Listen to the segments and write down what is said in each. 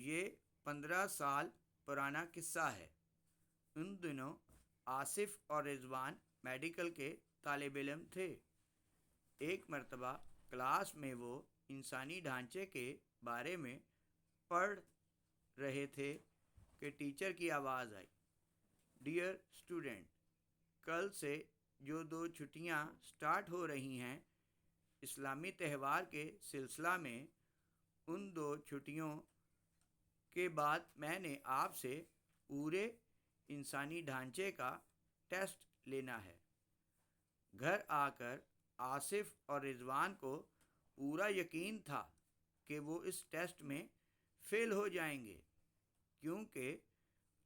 یہ 15 سال پرانا قصہ ہے۔ ان دنوں آصف اور رضوان میڈیکل کے طالب علم تھے۔ ایک مرتبہ کلاس میں وہ انسانی ڈھانچے کے بارے میں پڑھ رہے تھے کہ ٹیچر کی آواز آئی، ڈیئر اسٹوڈنٹ، کل سے جو 2 چھٹیاں سٹارٹ ہو رہی ہیں، اسلامی تہوار کے سلسلہ میں ان 2 چھٹیوں کے بعد میں نے آپ سے پورے انسانی ڈھانچے کا ٹیسٹ لینا ہے۔ گھر آ کر آصف اور رضوان کو پورا یقین تھا کہ وہ اس ٹیسٹ میں فیل ہو جائیں گے، کیونکہ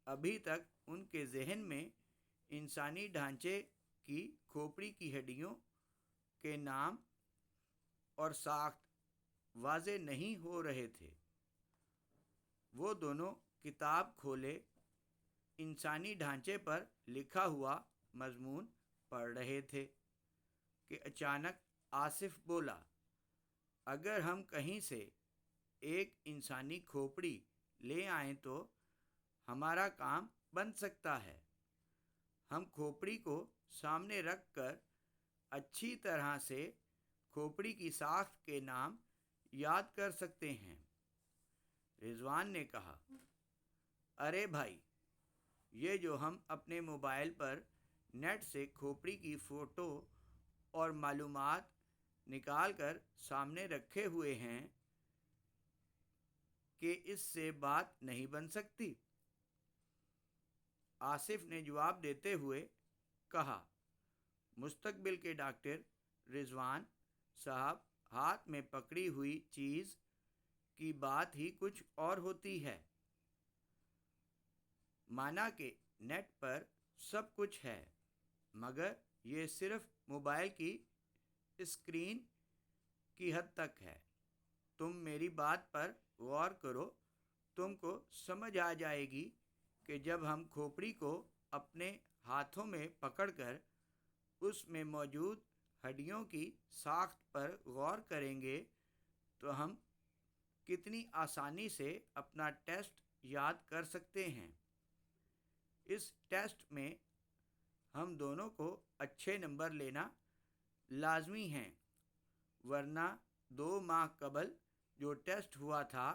ابھی تک ان کے ذہن میں انسانی ڈھانچے کی کھوپڑی کی ہڈیوں کے نام اور ساخت واضح نہیں ہو رہے تھے۔ وہ دونوں کتاب کھولے انسانی ڈھانچے پر لکھا ہوا مضمون پڑھ رہے تھے کہ اچانک آصف بولا، اگر ہم کہیں سے ایک انسانی کھوپڑی لے آئیں تو ہمارا کام بن سکتا ہے۔ ہم کھوپڑی کو سامنے رکھ کر اچھی طرح سے کھوپڑی کی ساخت کے نام یاد کر سکتے ہیں۔ رضوان نے کہا، ارے بھائی، یہ جو ہم اپنے موبائل پر نیٹ سے کھوپڑی کی فوٹو اور معلومات نکال کر سامنے رکھے ہوئے ہیں کہ اس سے بات نہیں بن سکتی؟ آصف نے جواب دیتے ہوئے کہا، مستقبل کے ڈاکٹر رضوان صاحب، ہاتھ میں پکڑی ہوئی چیز کی بات ہی کچھ اور ہوتی ہے۔ مانا کہ نیٹ پر سب کچھ ہے، مگر یہ صرف موبائل کی اسکرین کی حد تک ہے۔ تم میری بات پر غور کرو، تم کو سمجھ آ جائے گی کہ جب ہم کھوپڑی کو اپنے ہاتھوں میں پکڑ کر اس میں موجود ہڈیوں کی ساخت پر غور کریں گے تو ہم کتنی آسانی سے اپنا ٹیسٹ یاد کر سکتے ہیں۔ اس ٹیسٹ میں ہم دونوں کو اچھے نمبر لینا لازمی ہیں، ورنہ 2 ماہ قبل جو ٹیسٹ ہوا تھا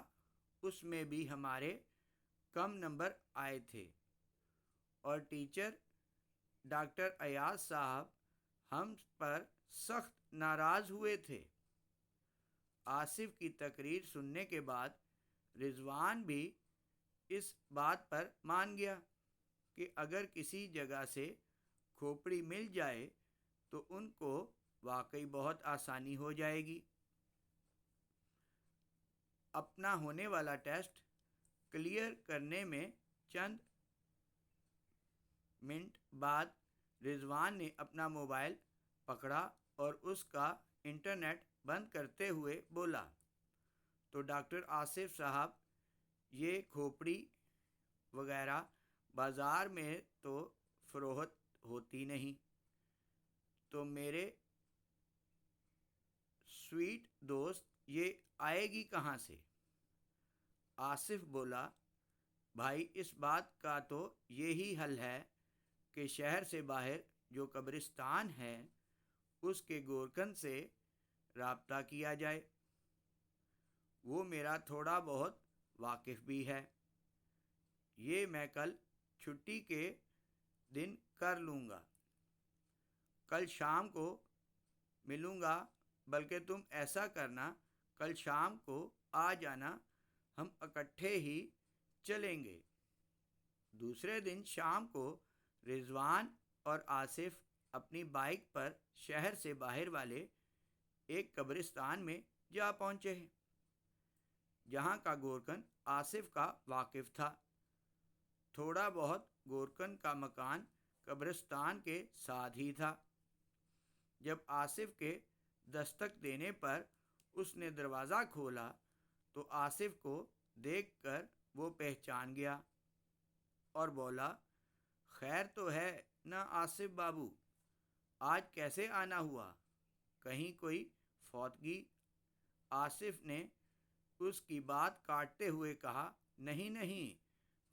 اس میں بھی ہمارے کم نمبر آئے تھے، اور ٹیچر ڈاکٹر ایاز صاحب ہم پر سخت ناراض ہوئے تھے۔ آصف کی تقریر سننے کے بعد رضوان بھی اس بات پر مان گیا کہ اگر کسی جگہ سے کھوپڑی مل جائے تو ان کو واقعی بہت آسانی ہو جائے گی۔ اپنا ہونے والا ٹیسٹ کلیئر کرنے میں چند منٹ بعد رضوان نے اپنا موبائل پکڑا اور اس کا انٹرنیٹ بند کرتے ہوئے بولا، تو ڈاکٹر آصف صاحب، یہ کھوپڑی وغیرہ بازار میں تو فروخت ہوتی نہیں، تو میرے سویٹ دوست یہ آئے گی کہاں سے؟ آصف بولا، بھائی، اس بات کا تو یہی حل ہے کہ شہر سے باہر جو قبرستان ہے اس کے گورکن سے رابطہ کیا جائے، وہ میرا تھوڑا بہت واقف بھی ہے۔ یہ میں کل چھٹی کے دن کر لوں گا، کل شام کو ملوں گا، بلکہ تم ایسا کرنا، کل شام کو آ جانا، ہم اکٹھے ہی چلیں گے۔ دوسرے دن شام کو رضوان اور آصف اپنی بائک پر شہر سے باہر والے ایک قبرستان میں جا پہنچے ہیں، جہاں کا گورکن آصف کا واقف تھا۔ تھوڑا بہت گورکن کا مکان قبرستان کے ساتھ ہی تھا۔ جب آصف کے دستک دینے پر اس نے دروازہ کھولا تو آصف کو دیکھ کر وہ پہچان گیا اور بولا، خیر تو ہے نا آصف بابو، آج کیسے آنا ہوا؟ کہیں کوئی فوتگی؟ آصف نے اس کی بات کاٹتے ہوئے کہا، نہیں نہیں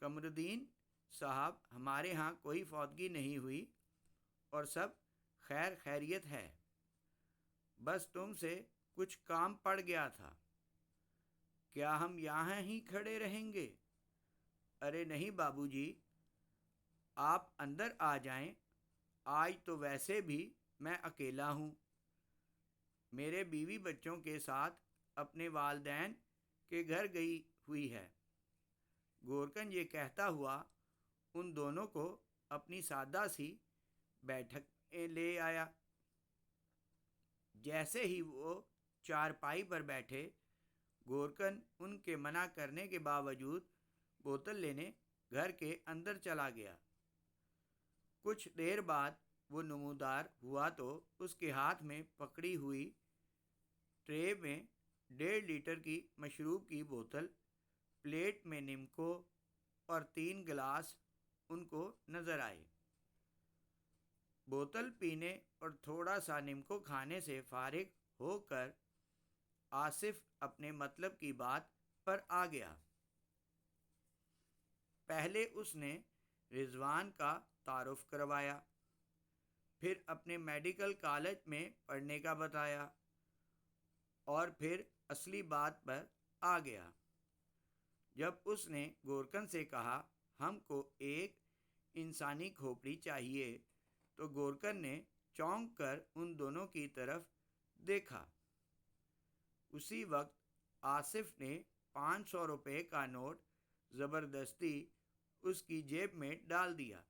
قمردین صاحب، ہمارے ہاں کوئی فوتگی نہیں ہوئی اور سب خیر خیریت ہے، بس تم سے کچھ کام پڑ گیا تھا۔ کیا ہم یہاں ہی کھڑے رہیں گے؟ ارے نہیں بابو جی، آپ اندر آ جائیں، آج تو ویسے بھی میں اکیلا ہوں، میرے بیوی بچوں کے ساتھ اپنے والدین کے گھر گئی ہوئی ہے۔ گورکن یہ کہتا ہوا ان دونوں کو اپنی سادہ سی بیٹھک میں لے آیا۔ جیسے ہی وہ چارپائی پر بیٹھے، گورکن ان کے منع کرنے کے باوجود بوتل لینے گھر کے اندر چلا گیا۔ کچھ دیر بعد وہ نمودار ہوا تو اس کے ہاتھ میں پکڑی ہوئی ٹرے میں 1.5 لیٹر کی مشروب کی بوتل، پلیٹ میں نمکو اور 3 گلاس ان کو نظر آئے۔ بوتل پینے اور تھوڑا سا نمکو کھانے سے فارغ ہو کر آصف اپنے مطلب کی بات پر آ گیا۔ پہلے اس نے رضوان کا تعارف کروایا، پھر اپنے میڈیکل کالج میں پڑھنے کا بتایا، اور پھر اصلی بات پر آ گیا۔ جب اس نے گورکن سے کہا ہم کو ایک انسانی کھوپڑی چاہیے، تو گورکن نے چونک کر ان دونوں کی طرف دیکھا۔ اسی وقت آصف نے 500 روپے کا نوٹ زبردستی اس کی جیب میں ڈال دیا۔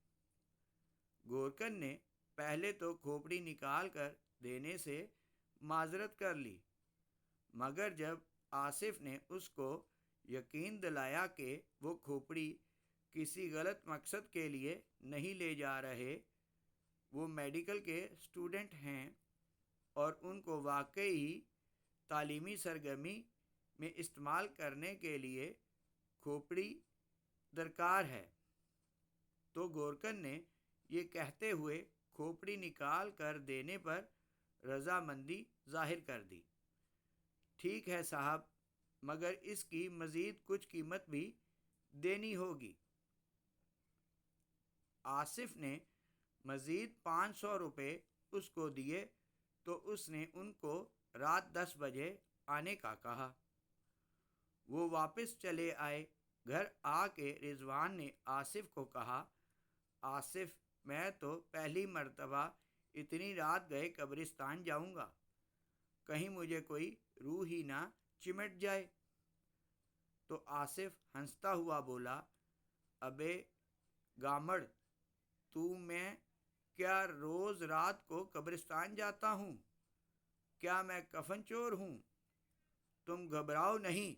گورکن نے پہلے تو کھوپڑی نکال کر دینے سے معذرت کر لی، مگر جب آصف نے اس کو یقین دلایا کہ وہ کھوپڑی کسی غلط مقصد کے لیے نہیں لے جا رہے، وہ میڈیکل کے اسٹوڈنٹ ہیں اور ان کو واقعی تعلیمی سرگرمی میں استعمال کرنے کے لیے کھوپڑی درکار ہے، تو گورکن نے یہ کہتے ہوئے کھوپڑی نکال کر دینے پر رضامندی ظاہر کر دی۔ ٹھیک ہے صاحب، مگر اس کی مزید کچھ قیمت بھی دینی ہوگی۔ آصف نے مزید 500 روپے اس کو دیے تو اس نے ان کو رات 10 بجے آنے کا کہا۔ وہ واپس چلے آئے۔ گھر آ کے رضوان نے آصف کو کہا، آصف میں تو پہلی مرتبہ اتنی رات گئے قبرستان جاؤں گا، کہیں مجھے کوئی روح ہی نہ چمٹ جائے۔ تو آصف ہنستا ہوا بولا، ابے گامڑ، تو میں کیا روز رات کو قبرستان جاتا ہوں؟ کیا میں کفن چور ہوں؟ تم گھبراؤ نہیں،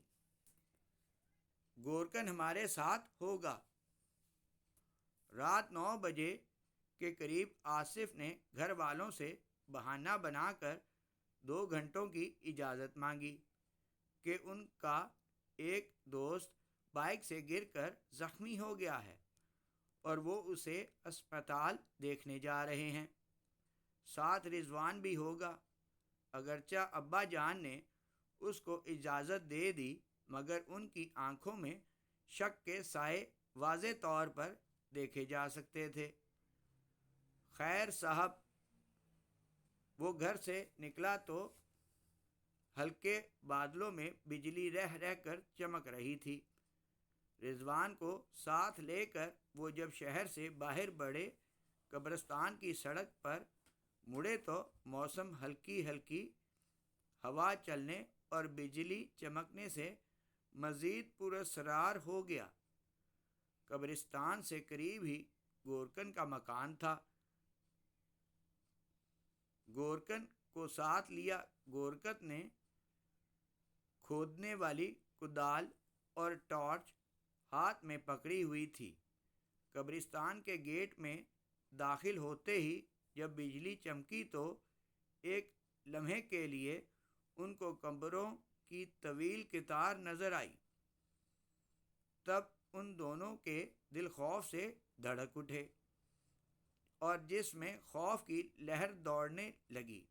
گورکن ہمارے ساتھ ہوگا۔ رات 9 بجے کے قریب آصف نے گھر والوں سے بہانہ بنا کر 2 گھنٹوں کی اجازت مانگی کہ ان کا ایک دوست بائک سے گر کر زخمی ہو گیا ہے اور وہ اسے اسپتال دیکھنے جا رہے ہیں، ساتھ رضوان بھی ہوگا۔ اگرچہ ابا جان نے اس کو اجازت دے دی، مگر ان کی آنکھوں میں شک کے سائے واضح طور پر دیکھے جا سکتے تھے۔ خیر صاحب، وہ گھر سے نکلا تو ہلکے بادلوں میں بجلی رہ رہ کر چمک رہی تھی۔ رضوان کو ساتھ لے کر وہ جب شہر سے باہر بڑھے، قبرستان کی سڑک پر مڑے تو موسم ہلکی ہلکی ہوا چلنے اور بجلی چمکنے سے مزید پراسرار ہو گیا۔ قبرستان سے قریب ہی گورکن کا مکان تھا۔ گورکن کو ساتھ لیا۔ گورکن نے کھودنے والی کدال اور ٹارچ ہاتھ میں پکڑی ہوئی تھی۔ قبرستان کے گیٹ میں داخل ہوتے ہی جب بجلی چمکی تو ایک لمحے کے لیے ان کو قبروں کی طویل قطار نظر آئی۔ تب ان دونوں کے دل خوف سے دھڑک اٹھے اور جسم میں خوف کی لہر دوڑنے لگی۔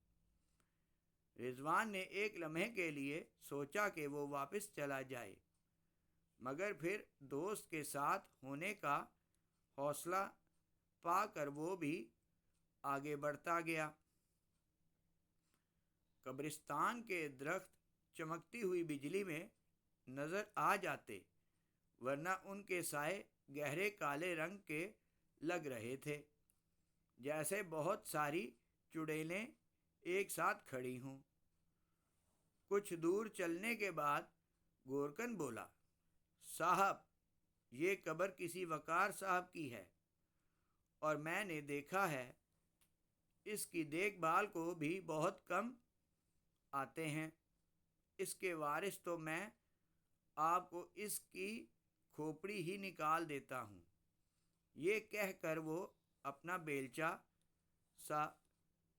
رضوان نے ایک لمحے کے لیے سوچا کہ وہ واپس چلا جائے، مگر پھر دوست کے ساتھ ہونے کا حوصلہ پا کر وہ بھی آگے بڑھتا گیا۔ قبرستان کے درخت چمکتی ہوئی بجلی میں نظر آ جاتے، ورنہ ان کے سائے گہرے کالے رنگ کے لگ رہے تھے، جیسے بہت ساری چڑیلیں ایک ساتھ کھڑی ہوں۔ کچھ دور چلنے کے بعد گورکن بولا، صاحب، یہ قبر کسی وقار صاحب کی ہے، اور میں نے دیکھا ہے اس کی دیکھ بھال کو بھی بہت کم آتے ہیں۔ اس کے وارث تو میں آپ کو اس کی کھوپڑی ہی نکال دیتا ہوں۔ یہ کہہ کر وہ اپنا بیلچہ سا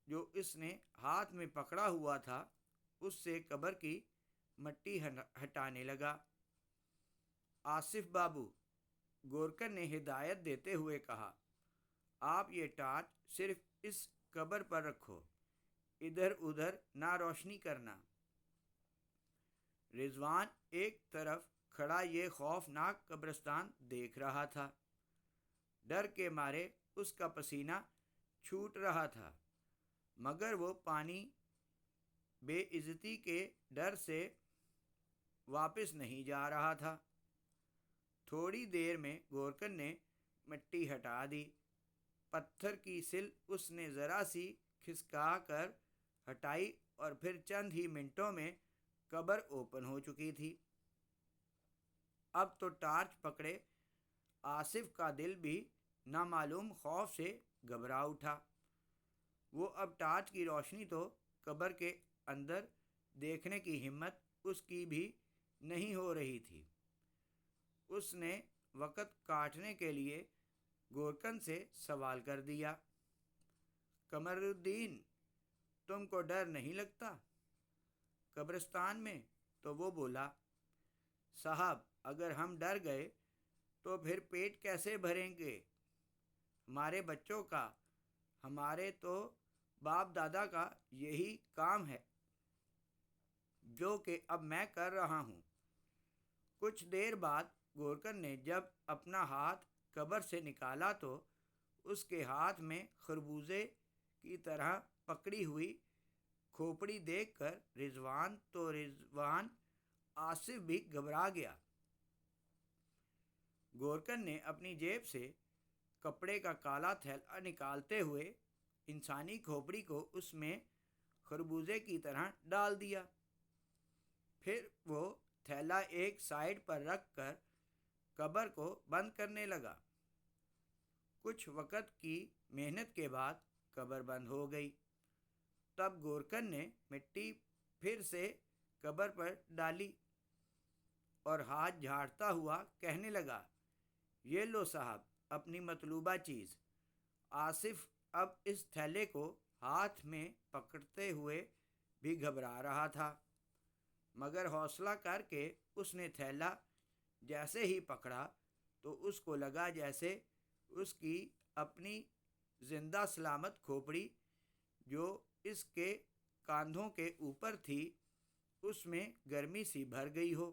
جو اس نے ہاتھ میں پکڑا ہوا تھا اس سے قبر کی مٹی ہٹانے لگا۔ آصف بابو، گورکن نے ہدایت دیتے ہوئے کہا، آپ یہ ٹارچ صرف اس قبر پر رکھو، ادھر ادھر نہ روشنی کرنا۔ رضوان ایک طرف کھڑا یہ خوفناک قبرستان دیکھ رہا تھا۔ ڈر کے مارے اس کا پسینہ چھوٹ رہا تھا، مگر وہ پانی بے عزتی کے ڈر سے واپس نہیں جا رہا تھا۔ تھوڑی دیر میں گورکن نے مٹی ہٹا دی۔ پتھر کی سل اس نے ذرا سی کھسکا کر ہٹائی اور پھر چند ہی منٹوں میں قبر اوپن ہو چکی تھی۔ اب تو ٹارچ پکڑے آصف کا دل بھی نامعلوم خوف سے گھبرا اٹھا۔ وہ اب ٹارچ کی روشنی تو قبر کے اندر دیکھنے کی ہمت اس کی بھی نہیں ہو رہی تھی۔ اس نے وقت کاٹنے کے لیے گورکن سے سوال کر دیا، قمر الدین، تم کو ڈر نہیں لگتا قبرستان میں؟ تو وہ بولا، صاحب، اگر ہم ڈر گئے تو پھر پیٹ کیسے بھریں گے ہمارے بچوں کا؟ ہمارے تو باپ دادا کا یہی کام ہے جو کہ اب میں کر رہا ہوں۔ کچھ دیر بعد گورکن نے جب اپنا ہاتھ قبر سے نکالا تو اس کے ہاتھ میں خربوزے کی طرح پکڑی ہوئی کھوپڑی دیکھ کر رضوان آصف بھی گھبرا گیا۔ گورکن نے اپنی جیب سے کپڑے کا کالا تھیلا نکالتے ہوئے انسانی کھوپڑی کو اس میں خربوزے کی طرح ڈال دیا۔ پھر وہ تھیلا ایک سائیڈ پر رکھ کر قبر کو بند کرنے لگا۔ کچھ وقت کی محنت کے بعد قبر بند ہو گئی۔ تب گورکن نے مٹی پھر سے قبر پر ڈالی اور ہاتھ جھاڑتا ہوا کہنے لگا، یہ لو صاحب اپنی مطلوبہ چیز۔ آصف اب اس تھیلے کو ہاتھ میں پکڑتے ہوئے بھی گھبرا رہا تھا، مگر حوصلہ کر کے اس نے تھیلا جیسے ہی پکڑا تو اس کو لگا جیسے اس کی اپنی زندہ سلامت کھوپڑی جو اس کے کاندھوں کے اوپر تھی اس میں گرمی سی بھر گئی ہو۔